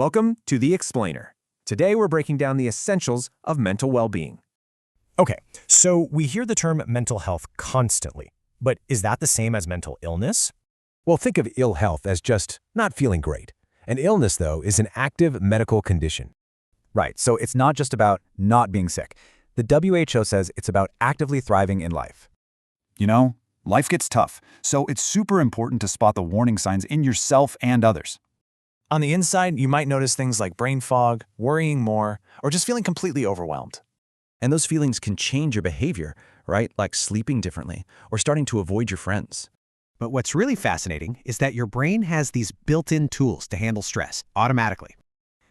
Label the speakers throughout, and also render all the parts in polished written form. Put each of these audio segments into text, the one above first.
Speaker 1: Welcome to The Explainer. Today we're breaking down the essentials of mental well-being.
Speaker 2: Okay, so we hear the term mental health constantly, but is that the same as mental illness?
Speaker 3: Well, think of ill health as just not feeling great. An illness, though, is an active medical condition.
Speaker 4: Right, so it's not just about not being sick. The WHO says it's about actively thriving in life.
Speaker 5: You know, life gets tough, so it's super important to spot the warning signs in yourself and others.
Speaker 6: On the inside, you might notice things like brain fog, worrying more, or just feeling completely overwhelmed.
Speaker 7: And those feelings can change your behavior, right? Like sleeping differently or starting to avoid your friends.
Speaker 8: But what's really fascinating is that your brain has these built-in tools to handle stress automatically.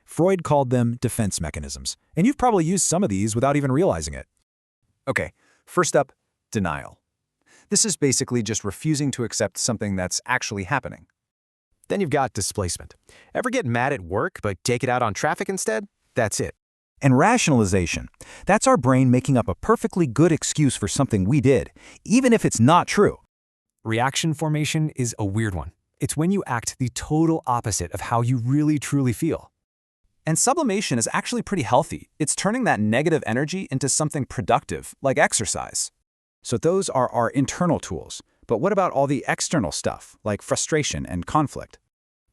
Speaker 4: Freud called them defense mechanisms, and you've probably used some of these without even realizing it. Okay, first up, denial. This is basically just refusing to accept something that's actually happening.
Speaker 1: Then you've got displacement. Ever get mad at work but take it out on traffic instead? That's it.
Speaker 4: And rationalization. That's our brain making up a perfectly good excuse for something we did, even if it's not true.
Speaker 9: Reaction formation is a weird one. It's when you act the total opposite of how you really truly feel.
Speaker 10: And sublimation is actually pretty healthy. It's turning that negative energy into something productive, like exercise.
Speaker 4: So those are our internal tools. But what about all the external stuff, like frustration and conflict?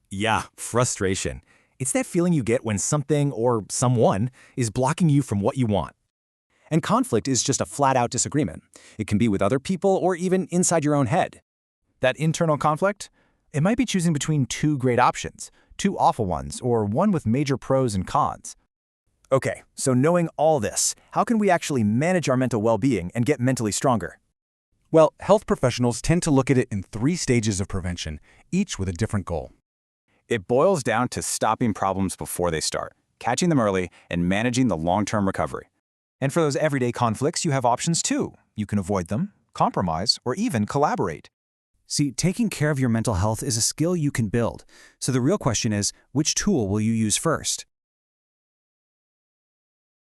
Speaker 2: Yeah, frustration. It's that feeling you get when something or someone is blocking you from what you want.
Speaker 4: And conflict is just a flat-out disagreement. It can be with other people or even inside your own head. That internal conflict? It might be choosing between two great options, two awful ones, or one with major pros and cons. Okay, so knowing all this, how can we actually manage our mental well-being and get mentally stronger?
Speaker 11: Well, health professionals tend to look at it in 3 stages of prevention, each with a different goal.
Speaker 10: It boils down to stopping problems before they start, catching them early, and managing the long-term recovery. And for those everyday conflicts, you have options too. You can avoid them, compromise, or even collaborate.
Speaker 8: See, taking care of your mental health is a skill you can build. So the real question is, which tool will you use first?